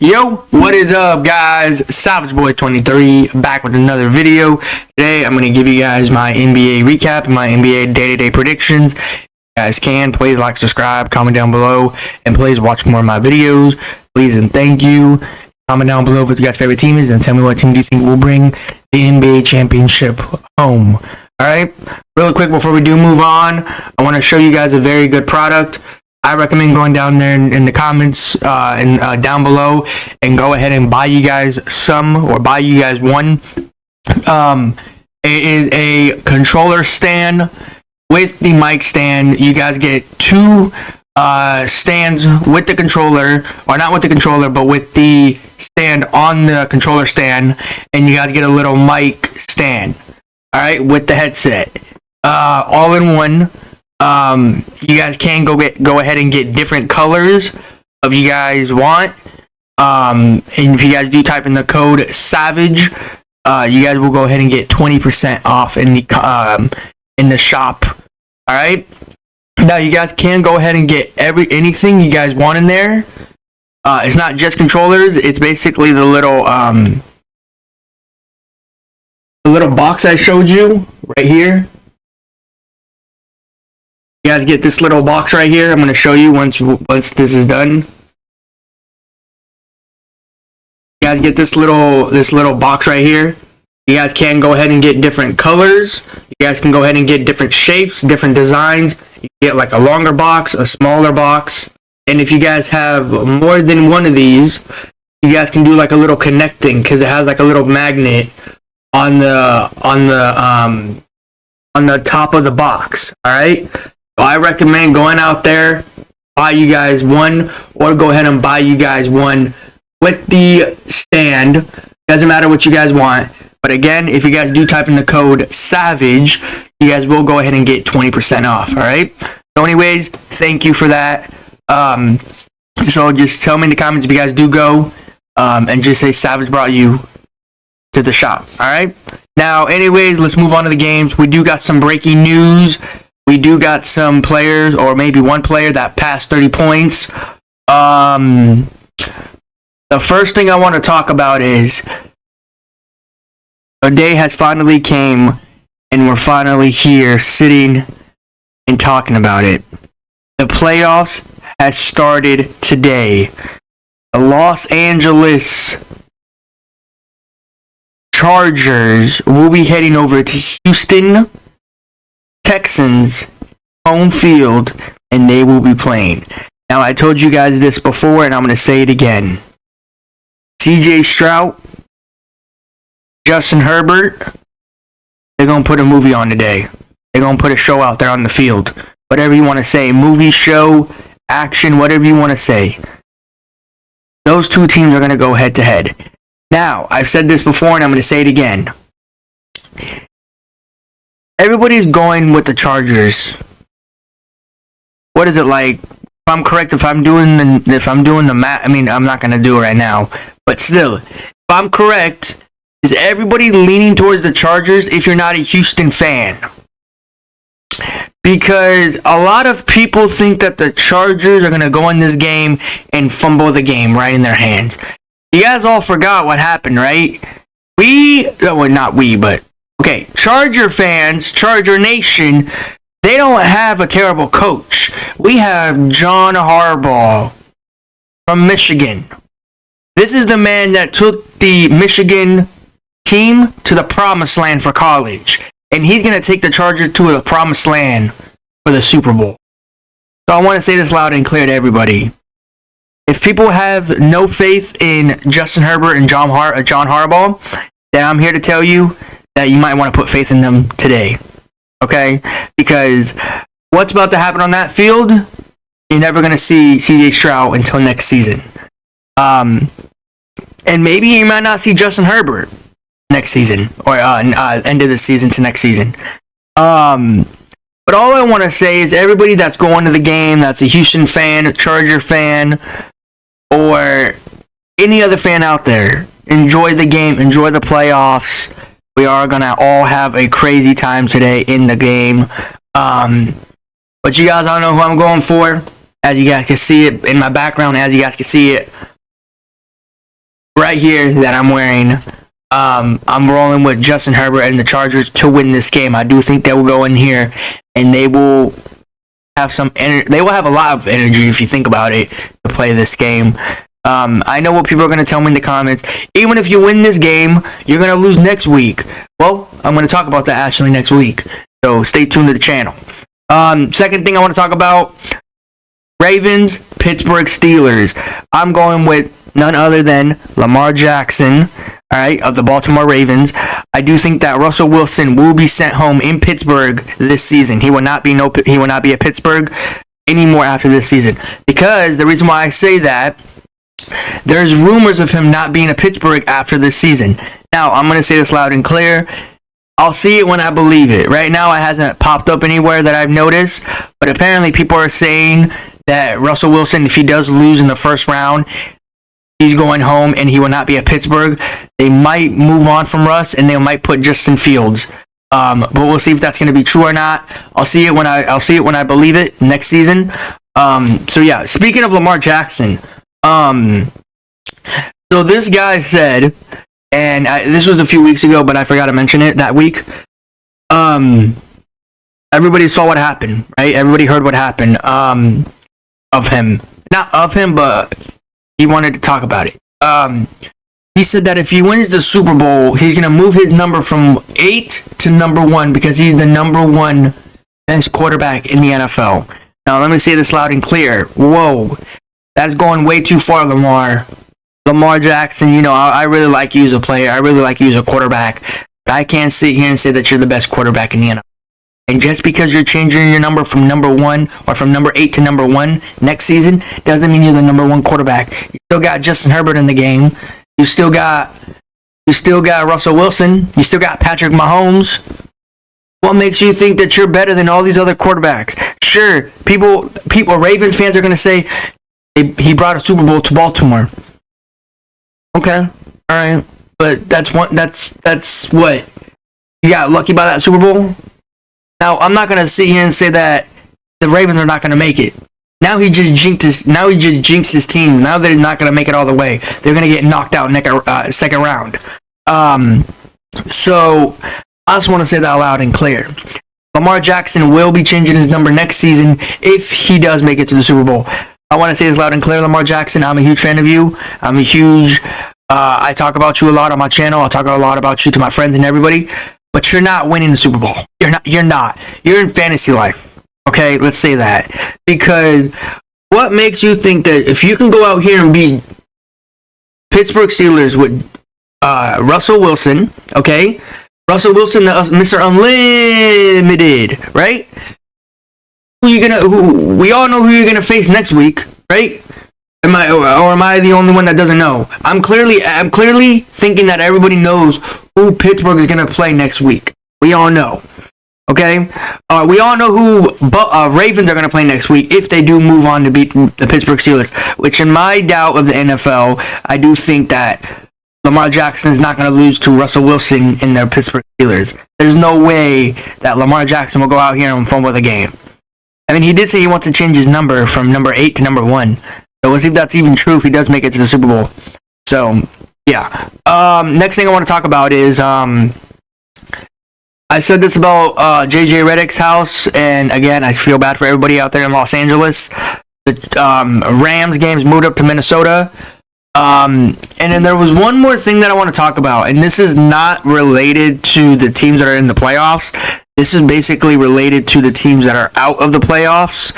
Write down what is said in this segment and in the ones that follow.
Yo, what is up, guys? Savage Boy 23 back with another video. Today, I'm going to give you guys my NBA recap and my NBA day-to-day predictions. If you guys can, please like, subscribe, comment down below, and please watch more of my videos. Please and thank you. Comment down below what your guys' favorite team is, and tell me what team do you think will bring the NBA championship home. Alright, really quick before we do move on, I want to show you guys a very good product. I recommend going down there in the comments and down below and go ahead and buy you guys some, or buy you guys one. It is a controller stand with the mic stand. You guys get two stands with the controller, or not with the controller, but with the stand on the controller stand, and you guys get a little mic stand, all right, with the headset, all in one. You guys can go ahead and get different colors if you guys want. And if you guys do type in the code SAVAGE, you guys will go ahead and get 20% off in the shop. All right. Now you guys can go ahead and get anything you guys want in there. It's not just controllers. It's basically the little box I showed you right here. You guys get this little box right here. I'm going to show you once this is done. You guys get this little box right here. You guys can go ahead and get different colors. You guys can go ahead and get different shapes, different designs. You get like a longer box, a smaller box. And if you guys have more than one of these, you guys can do like a little connecting, because it has like a little magnet on the top of the box. All right. So I recommend going out there, buy you guys one, or go ahead and buy you guys one with the stand. Doesn't matter what you guys want. But again, if you guys do type in the code SAVAGE, you guys will go ahead and get 20% off, all right? So anyways, thank you for that. So just tell me in the comments if you guys do go, and just say Savage brought you to the shop, all right? Now, anyways, let's move on to the games. We do got some breaking news. We do got some players, or maybe one player, that passed 30 points. The first thing I want to talk about is a day has finally came, and we're finally here sitting and talking about it. The playoffs has started today. The Los Angeles Chargers will be heading over to Houston Texans home field, and they will be playing. Now, I told you guys this before, and I'm going to say it again. CJ Stroud, Justin Herbert, they're going to put a movie on today. They're going to put a show out there on the field. Whatever you want to say. Movie, show, action, whatever you want to say. Those two teams are going to go head to head. Now, I've said this before, and I'm going to say it again. Everybody's going with the Chargers. What is it like? If I'm correct, if I'm doing the math, I mean, I'm not gonna do it right now, but still, if I'm correct, is everybody leaning towards the Chargers if you're not a Houston fan? Because a lot of people think that the Chargers are gonna go in this game and fumble the game right in their hands. You guys all forgot what happened, right? Not we, but okay, Charger fans, Charger Nation, they don't have a terrible coach. We have John Harbaugh from Michigan. This is the man that took the Michigan team to the promised land for college. And he's going to take the Chargers to the promised land for the Super Bowl. So I want to say this loud and clear to everybody. If people have no faith in Justin Herbert and John Harbaugh, then I'm here to tell you that you might want to put faith in them today, okay? Because what's about to happen on that field, you're never going to see CJ Stroud until next season. And maybe you might not see Justin Herbert next season, or end of the season to next season. But all I want to say is everybody that's going to the game, that's a Houston fan, a Charger fan, or any other fan out there, enjoy the game, enjoy the playoffs. We are going to all have a crazy time today in the game. But you guys all know who I'm going for. As you guys can see it in my background, as you guys can see it, right here that I'm wearing. I'm rolling with Justin Herbert and the Chargers to win this game. I do think they will go in here and they will have they will have a lot of energy, if you think about it, to play this game. I know what people are going to tell me in the comments. Even if you win this game, you're going to lose next week. Well, I'm going to talk about that actually next week. So stay tuned to the channel. Second thing I want to talk about, Ravens, Pittsburgh Steelers. I'm going with none other than Lamar Jackson, all right, of the Baltimore Ravens. I do think that Russell Wilson will be sent home in Pittsburgh this season. He will not be at Pittsburgh anymore after this season. Because the reason why I say that, there's rumors of him not being at Pittsburgh after this season. Now, I'm going to say this loud and clear. I'll see it when I believe it. Right now, it hasn't popped up anywhere that I've noticed. But apparently, people are saying that Russell Wilson, if he does lose in the first round, he's going home and he will not be at Pittsburgh. They might move on from Russ and they might put Justin Fields. But we'll see if that's going to be true or not. I'll see it when I believe it next season. So yeah, speaking of Lamar Jackson, so this guy said, and this was a few weeks ago, but I forgot to mention it that week. Everybody saw what happened, right? Everybody heard what happened. Of him, not of him, but he wanted to talk about it. He said that if he wins the Super Bowl, he's gonna move his number from 8 to number 1 because he's the number 1 best quarterback in the NFL. Now, let me say this loud and clear. Whoa, that's going way too far, Lamar. Lamar Jackson, you know, I really like you as a player. I really like you as a quarterback. But I can't sit here and say that you're the best quarterback in the NFL. And just because you're changing your number from number 1 or from number 8 to number 1 next season doesn't mean you're the number 1 quarterback. You still got Justin Herbert in the game. You still got Russell Wilson. You still got Patrick Mahomes. What makes you think that you're better than all these other quarterbacks? Sure, Ravens fans are going to say he brought a Super Bowl to Baltimore. Okay, all right, but that's what you got lucky by that Super Bowl. Now, I'm not going to sit here and say that the Ravens are not going to make it. Now he just jinxed his team. Now they're not going to make it all the way. They're going to get knocked out second round. So I just want to say that loud and clear. Lamar Jackson will be changing his number next season if he does make it to the Super Bowl. I want to say this loud and clear, Lamar Jackson. I'm a huge fan of you. I talk about you a lot on my channel. I talk a lot about you to my friends and everybody. But you're not winning the Super Bowl. You're not. You're in fantasy life. Okay, let's say that. Because what makes you think that if you can go out here and beat Pittsburgh Steelers with Russell Wilson, okay? Russell Wilson, Mr. Unlimited, right? We all know who you're gonna face next week, right? Am I the only one that doesn't know? I'm clearly thinking that everybody knows who Pittsburgh is gonna play next week. We all know. Okay? We all know who Ravens are gonna play next week if they do move on to beat the Pittsburgh Steelers. Which, in my doubt of the NFL, I do think that Lamar Jackson is not gonna lose to Russell Wilson in the Pittsburgh Steelers. There's no way that Lamar Jackson will go out here and fumble the game. I mean, he did say he wants to change his number from number 8 to number 1. So we'll see if that's even true if he does make it to the Super Bowl. So, yeah. Next thing I want to talk about is, I said this about JJ Redick's house, and again, I feel bad for everybody out there in Los Angeles. The Rams games moved up to Minnesota. And then there was one more thing that I want to talk about, and this is not related to the teams that are in the playoffs. This is basically related to the teams that are out of the playoffs.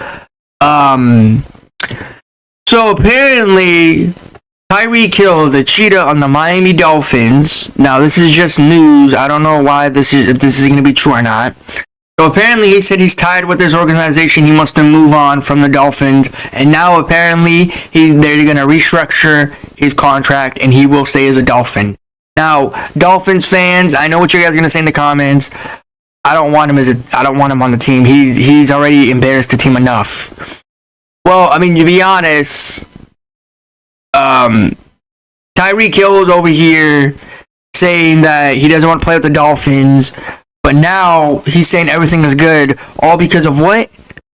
So apparently, Tyreek Hill, the cheetah on the Miami Dolphins. Now, this is just news. I don't know if this is going to be true or not. So apparently, he said he's tired with this organization. He wants to move on from the Dolphins. And now apparently, they're going to restructure his contract, and he will stay as a Dolphin. Now, Dolphins fans, I know what you guys are going to say in the comments. I don't want him on the team. He's already embarrassed the team enough. Well, I mean, to be honest, Tyreek Hill is over here saying that he doesn't want to play with the Dolphins, but now he's saying everything is good, all because of what?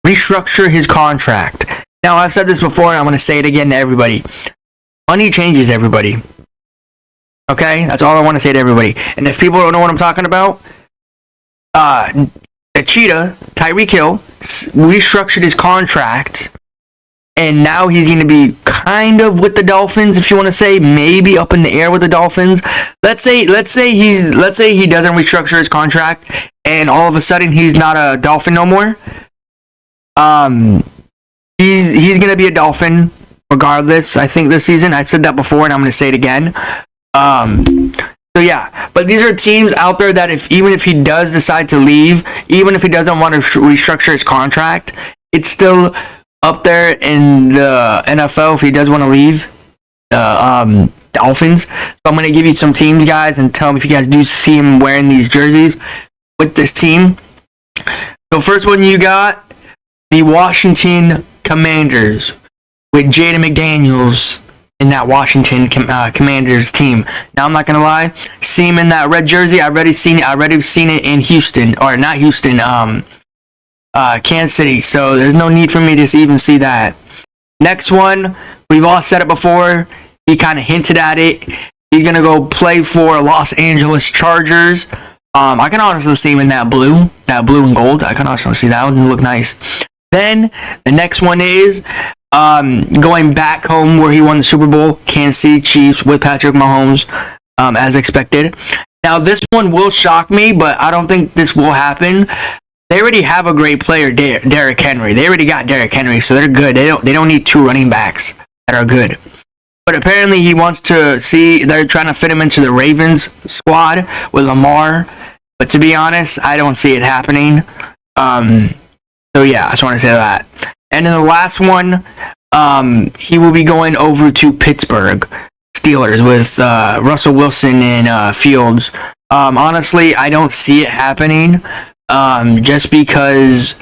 Restructure his contract. Now, I've said this before, and I'm going to say it again to everybody. Money changes everybody. Okay, that's all I want to say to everybody. And if people don't know what I'm talking about, the Cheetah, Tyreek Hill, restructured his contract, and now he's going to be kind of with the Dolphins, if you want to say, maybe up in the air with the Dolphins. Let's say he doesn't restructure his contract, and all of a sudden he's not a Dolphin no more. He's going to be a Dolphin regardless. I think this season. I've said that before, and I'm going to say it again. So yeah, but these are teams out there that even if he does decide to leave, even if he doesn't want to restructure his contract, it's still up there in the NFL if he does want to leave the Dolphins. So I'm going to give you some teams, guys, and tell me if you guys do see him wearing these jerseys with this team. So first one, you got the Washington Commanders with Jaden McDaniels in that Washington Commanders team. Now, I'm not gonna lie, see him in that red jersey. I've already seen it in Houston, or not Houston, Kansas City. So there's no need for me to even see that. Next one, we've all said it before. He kind of hinted at it. He's gonna go play for Los Angeles Chargers. I can honestly see him in that blue and gold. I can honestly see that one. It look nice. Then the next one is going back home where he won the Super Bowl, Kansas City Chiefs with Patrick Mahomes, as expected. Now, this one will shock me, but I don't think this will happen. They already have a great player, Derrick Henry. They already got Derrick Henry, so they're good. They don't need two running backs that are good. But apparently he wants to see, they're trying to fit him into the Ravens squad with Lamar. But to be honest, I don't see it happening. So yeah, I just want to say that. And then the last one, he will be going over to Pittsburgh Steelers with Russell Wilson and Fields. Honestly, I don't see it happening, just because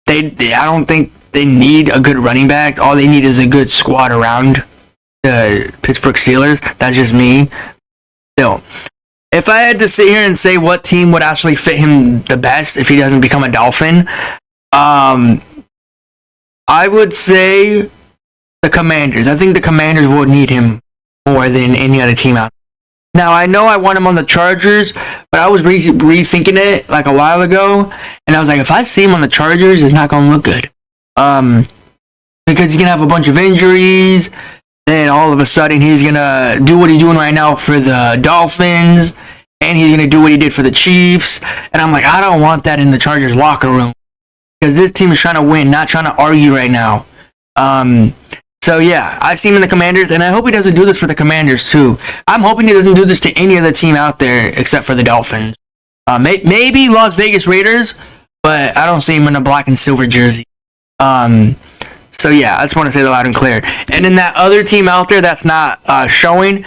I don't think they need a good running back. All they need is a good squad around the Pittsburgh Steelers. That's just me. Still, if I had to sit here and say what team would actually fit him the best if he doesn't become a Dolphin, I would say the Commanders. I think the Commanders would need him more than any other team out there. Now, I know I want him on the Chargers, but I was rethinking it like a while ago, and I was like, if I see him on the Chargers, it's not going to look good. Because he's going to have a bunch of injuries, then all of a sudden he's going to do what he's doing right now for the Dolphins, and he's going to do what he did for the Chiefs, and I'm like, I don't want that in the Chargers locker room. Because this team is trying to win, not trying to argue right now. So yeah, I see him in the Commanders, and I hope he doesn't do this for the Commanders too. I'm hoping he doesn't do this to any other team out there except for the Dolphins. Maybe Las Vegas Raiders, but I don't see him in a black and silver jersey. So yeah, I just want to say that loud and clear. And then that other team out there that's not showing,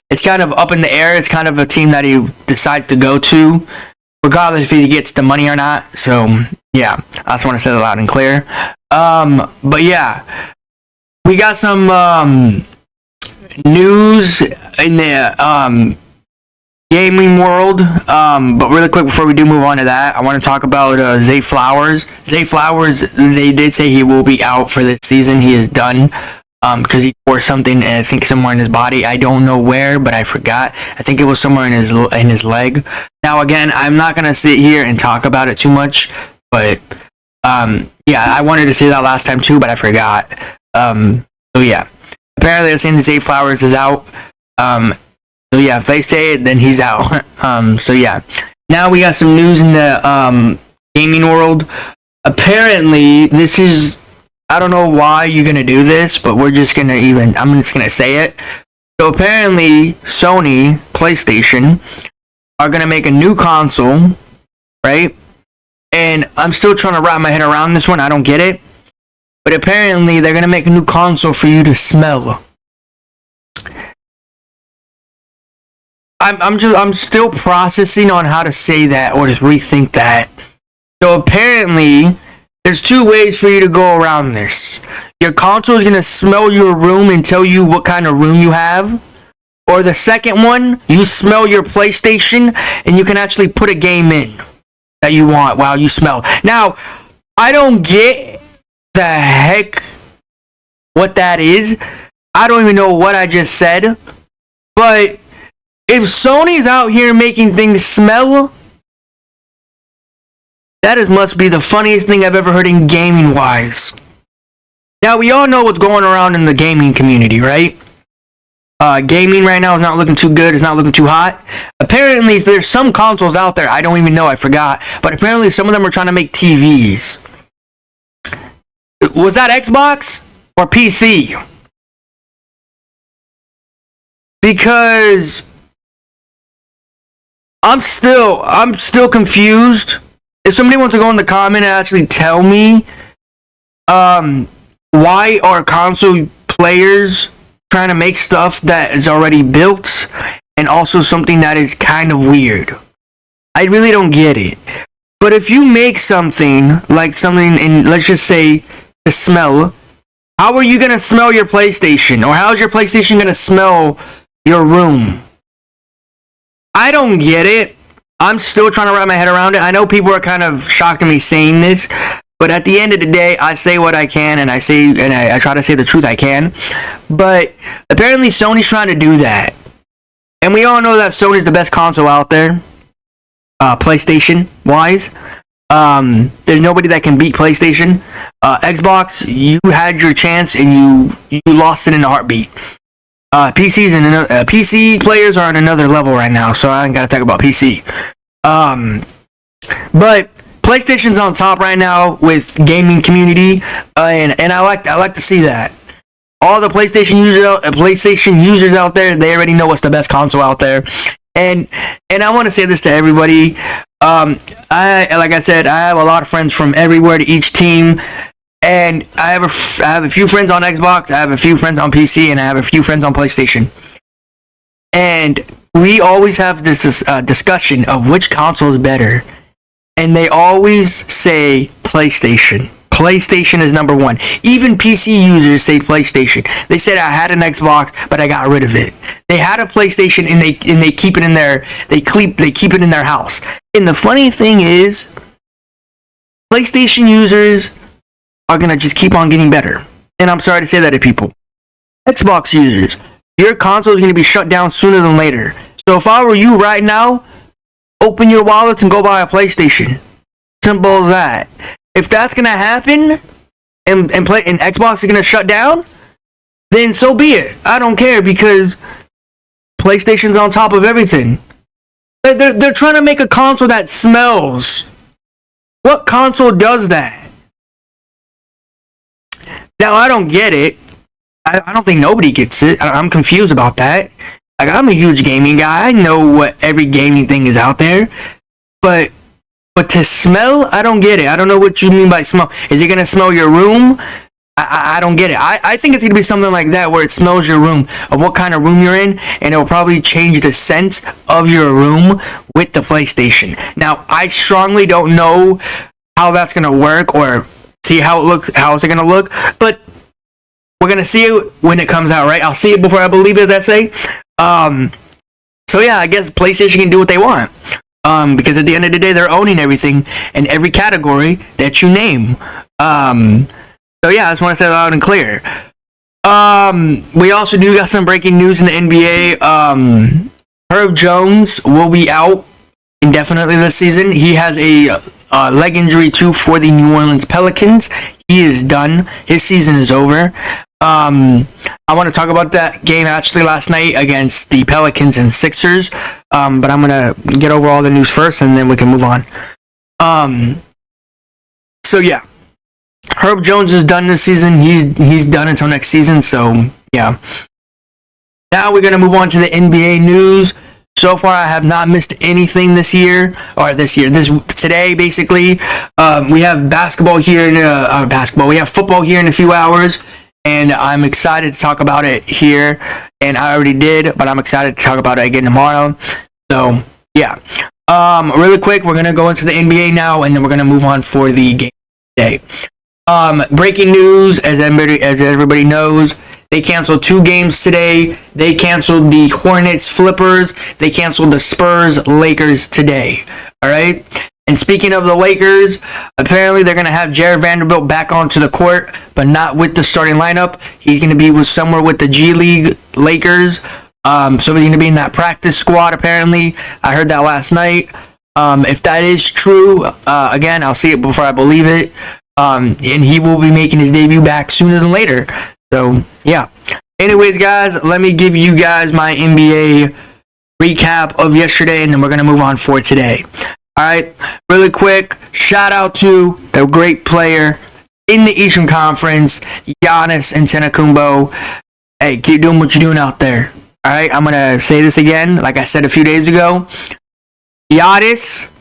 it's kind of up in the air. It's kind of a team that he decides to go to, regardless if he gets the money or not. So yeah, I just want to say that loud and clear. But yeah, we got some news in the gaming world. But really quick before we do move on to that, I want to talk about Zay Flowers. Zay Flowers, they did say he will be out for this season. He is done. Because he tore something, I think somewhere in his body. I don't know where, but I forgot. I think it was somewhere in his leg. Now again, I'm not gonna sit here and talk about it too much, but yeah, I wanted to say that last time too, but I forgot. So yeah, apparently they're saying Zay Flowers is out. So yeah, if they say it, then he's out. So yeah, now we got some news in the gaming world. Apparently, this is, I don't know why you're gonna do this, but I'm just gonna say it. So apparently, Sony, PlayStation, are gonna make a new console, right? And I'm still trying to wrap my head around this one. I don't get it. But apparently, they're gonna make a new console for you to smell. I'm still processing on how to say that or just rethink that. So apparently, there's two ways for you to go around this. Your console is going to smell your room and tell you what kind of room you have. Or the second one, you smell your PlayStation and you can actually put a game in that you want while you smell. Now, I don't get the heck what that is. I don't even know what I just said. But if Sony's out here making things smell, that must be the funniest thing I've ever heard in gaming wise. Now, we all know what's going around in the gaming community, right? Gaming right now is not looking too good. It's not looking too hot. Apparently, there's some consoles out there. I don't even know. I forgot. But apparently, some of them are trying to make TVs. Was that Xbox or PC? Because I'm still confused. If somebody wants to go in the comment and actually tell me, why are console players trying to make stuff that is already built and also something that is kind of weird? I really don't get it. But if you make something like something in, let's just say, the smell, how are you going to smell your PlayStation? Or how is your PlayStation going to smell your room? I don't get it. I'm still trying to wrap my head around it. I know people are kind of shocked at me saying this, but at the end of the day, I say what I can, and I try to say the truth I can. But apparently, Sony's trying to do that, and we all know that Sony's the best console out there, PlayStation wise. There's nobody that can beat PlayStation. Xbox, you had your chance and you lost it in a heartbeat. PC players are on another level right now, so I ain't gotta talk about PC. But PlayStation's on top right now with gaming community, and I like to see that. All the PlayStation users out there, they already know what's the best console out there. And I want to say this to everybody. Like I said, I have a lot of friends from everywhere to each team. And I have a few friends on Xbox, I have a few friends on PC, and I have a few friends on PlayStation. And we always have this discussion of which console is better. And they always say PlayStation. PlayStation is number one. Even PC users say PlayStation. They said I had an Xbox, but I got rid of it. They had a PlayStation and they keep it in keep it in their house. And the funny thing is, PlayStation users are gonna just keep on getting better. And I'm sorry to say that to people. Xbox users, your console is gonna be shut down sooner than later. So if I were you right now, open your wallets and go buy a PlayStation. Simple as that. If that's gonna happen, and Xbox is gonna shut down, then so be it. I don't care, because PlayStation's on top of everything. They're trying to make a console that smells. What console does that? Now, I don't get it. I don't think nobody gets it. I'm confused about that. Like, I'm a huge gaming guy. I know what every gaming thing is out there. But to smell, I don't get it. I don't know what you mean by smell. Is it going to smell your room? I don't get it. I think it's going to be something like that, where it smells your room, of what kind of room you're in, and it will probably change the scent of your room with the PlayStation. Now, I strongly don't know how that's going to work, or see how it looks, how is it going to look, but we're going to see it when it comes out, right? I'll see it before I believe it, as I say. So yeah, I guess PlayStation can do what they want, because at the end of the day, they're owning everything in every category that you name. So yeah, I just want to say it loud and clear. We also do got some breaking news in the NBA. Herb Jones will be out indefinitely this season. He has a leg injury too for the New Orleans Pelicans. He is done. His season is over. I want to talk about that game actually last night against the Pelicans and Sixers. But I'm gonna get over all the news first, and then we can move on. So yeah, Herb Jones is done this season. He's done until next season. So yeah. Now we're gonna move on to the NBA news. So far, I have not missed anything this today, basically. We have basketball here we have football here in a few hours, and I'm excited to talk about it here. And I already did, but I'm excited to talk about it again tomorrow. So yeah, really quick, we're gonna go into the NBA now, and then we're gonna move on for the game today. Breaking news, as everybody knows, they canceled 2 games today. They canceled the Hornets Flippers. They canceled the Spurs Lakers today. All right. And speaking of the Lakers, apparently they're going to have Jared Vanderbilt back onto the court, but not with the starting lineup. He's going to be somewhere with the G League Lakers, So he's going to be in that practice squad, apparently. I heard that last night. If that is true, again, I'll see it before I believe it. And he will be making his debut back sooner than later. So, yeah. Anyways, guys, let me give you guys my NBA recap of yesterday, and then we're going to move on for today. All right, really quick, shout out to the great player in the Eastern Conference, Giannis Antetokounmpo. Hey, keep doing what you're doing out there. All right, I'm going to say this again, like I said a few days ago. Giannis,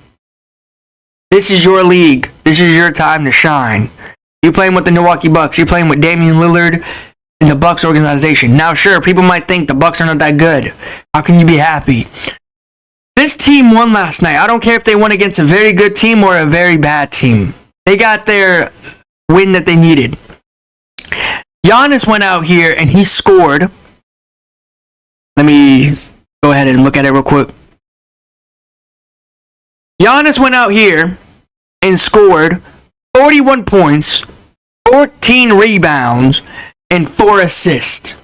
this is your league. This is your time to shine. You're playing with the Milwaukee Bucks. You're playing with Damian Lillard in the Bucks organization. Now, sure, people might think the Bucks are not that good. How can you be happy? This team won last night. I don't care if they won against a very good team or a very bad team. They got their win that they needed. Giannis went out here and he scored. Let me go ahead and look at it real quick. Giannis went out here and scored 41 points, 14 rebounds, and 4 assists.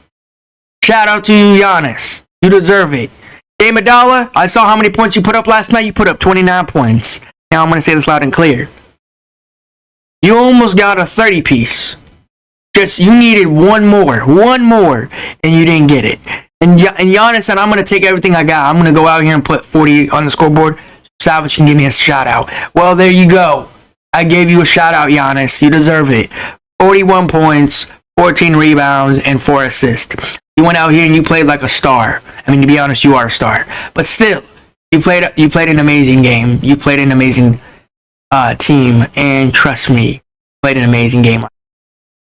Shout out to you, Giannis. You deserve it. Dame Adala, I saw how many points you put up last night. You put up 29 points. Now I'm going to say this loud and clear. You almost got a 30-piece. You needed one more, and you didn't get it. And Giannis said, I'm going to take everything I got. I'm going to go out here and put 40 on the scoreboard. Savage can give me a shout out. Well, there you go. I gave you a shout out, Giannis. You deserve it. 41 points, 14 rebounds, and 4 assists. You went out here and you played like a star. I mean, to be honest, you are a star. But still, you played an amazing game. You played an amazing team, and trust me, you played an amazing game.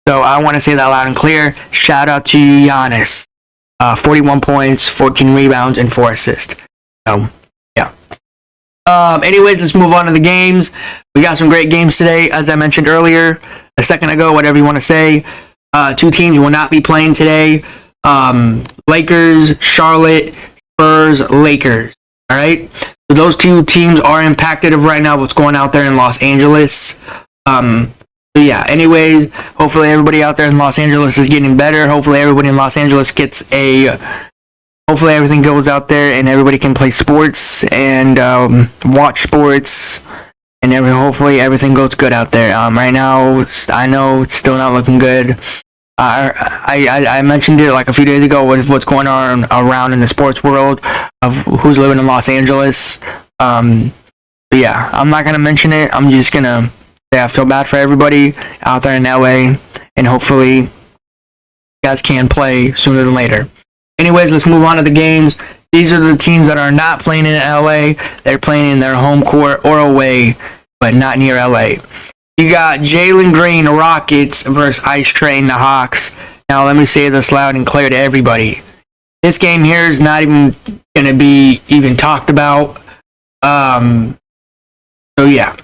So I want to say that loud and clear. Shout out to you, Giannis. 41 points, 14 rebounds, and 4 assists. So, yeah. Anyways, let's move on to the games. We got some great games today, as I mentioned earlier, a second ago, whatever you want to say. 2 teams will not be playing today. Lakers, Charlotte, Spurs, Lakers. All right. So those 2 teams are impacted of right now what's going out there in Los Angeles. So yeah. Anyways, hopefully everybody out there in Los Angeles is getting better. Hopefully everybody in Los Angeles gets hopefully everything goes out there and everybody can play sports and watch sports. And hopefully everything goes good out there. Right now, I know it's still not looking good. I mentioned it like a few days ago with what's going on around in the sports world of who's living in Los Angeles. But yeah, I'm not going to mention it. I'm just going to say I feel bad for everybody out there in LA. And hopefully you guys can play sooner than later. Anyways, let's move on to the games. These are the teams that are not playing in LA. They're playing in their home court or away, but not near LA. You got Jalen Green, Rockets versus Ice Train, the Hawks. Now, let me say this loud and clear to everybody. This game here is not even going to be even talked about. So, yeah.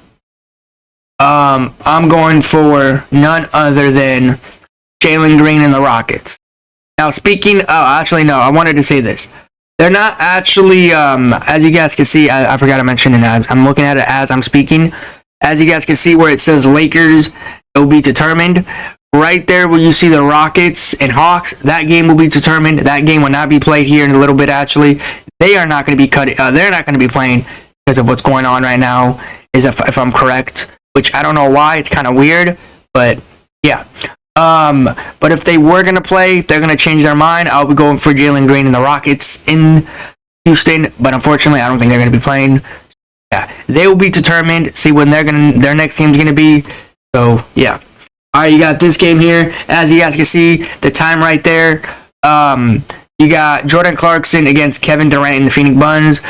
I'm going for none other than Jalen Green and the Rockets. Now, I wanted to say this. They're not actually, as you guys can see, I forgot to mention it. I'm looking at it as I'm speaking. As you guys can see where it says Lakers, it will be determined. Right there where you see the Rockets and Hawks, that game will be determined. That game will not be played here in a little bit, actually. They are not going to be they're not going to be playing because of what's going on right now, if I'm correct. Which I don't know why. It's kind of weird, but yeah. But if they were going to play, they're going to change their mind. I'll be going for Jalen Green and the Rockets in Houston, but unfortunately, I don't think they're going to be playing. Yeah, they will be determined. See when their next team's going to be. So, yeah. All right, you got this game here. As you guys can see, the time right there. You got Jordan Clarkson against Kevin Durant and the Phoenix Suns.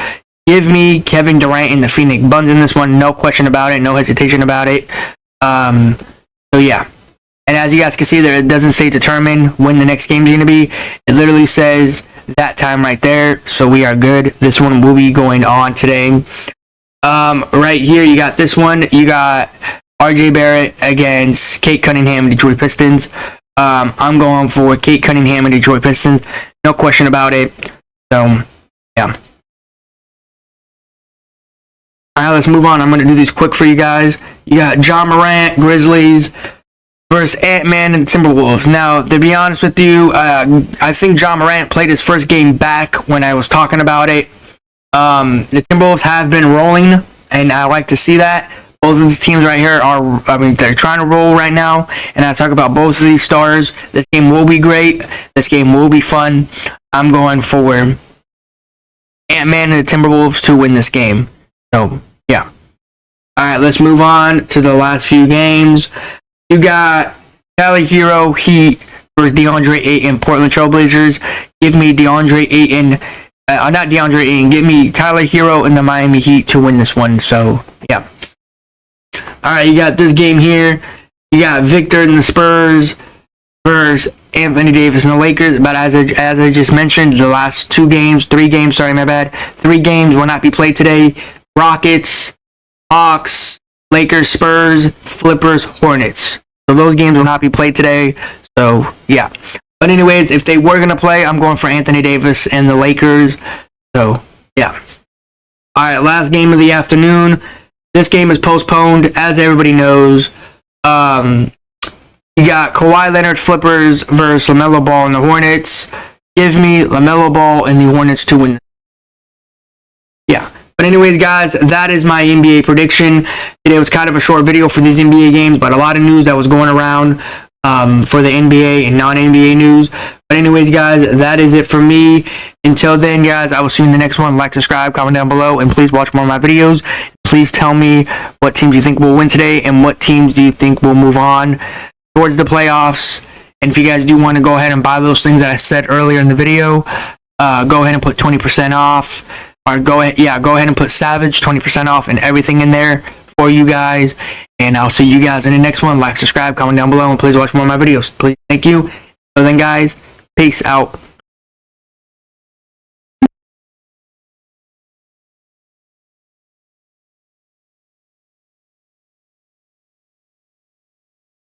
Give me Kevin Durant and the Phoenix Suns in this one. No question about it. No hesitation about it. So, yeah. And as you guys can see there, it doesn't say determine when the next game is going to be. It literally says that time right there. So we are good. This one will be going on today. Right here, you got this one. You got RJ Barrett against Kate Cunningham, Detroit Pistons. I'm going for Kate Cunningham and Detroit Pistons. No question about it. So, yeah. All right, let's move on. I'm going to do these quick for you guys. You got John Morant, Grizzlies versus Ant-Man and the Timberwolves. Now, to be honest with you, I think Ja Morant played his first game back when I was talking about it. The Timberwolves have been rolling, and I like to see that. Both of these teams right here they're trying to roll right now, and I talk about both of these stars. This game will be great. This game will be fun. I'm going for Ant-Man and the Timberwolves to win this game. So, yeah. All right, let's move on to the last few games. You got Tyler Hero Heat versus DeAndre Ayton Portland Trailblazers. Give me DeAndre Ayton. Not DeAndre Ayton. Give me Tyler Hero and the Miami Heat to win this one. So, yeah. All right, you got this game here. You got Victor and the Spurs versus Anthony Davis and the Lakers. But as I just mentioned, the last 3 games will not be played today. Rockets, Hawks, Lakers, Spurs, Flippers, Hornets. So those games will not be played today. So, yeah. But anyways, if they were going to play, I'm going for Anthony Davis and the Lakers. So, yeah. All right, last game of the afternoon. This game is postponed, as everybody knows. You got Kawhi Leonard Flippers versus LaMelo Ball and the Hornets. Give me LaMelo Ball and the Hornets to win. Yeah. But anyways, guys, that is my NBA prediction. Today was kind of a short video for these NBA games, but a lot of news that was going around for the NBA and non-NBA news. But anyways, guys, that is it for me. Until then, guys, I will see you in the next one. Like, subscribe, comment down below, and please watch more of my videos. Please tell me what teams you think will win today and what teams do you think will move on towards the playoffs. And if you guys do want to go ahead and buy those things that I said earlier in the video, go ahead and put 20% off. Or go ahead and put Savage 20% off and everything in there for you guys. And I'll see you guys in the next one. Like, subscribe, comment down below, and please watch more of my videos. Please, thank you. So then, guys, peace out.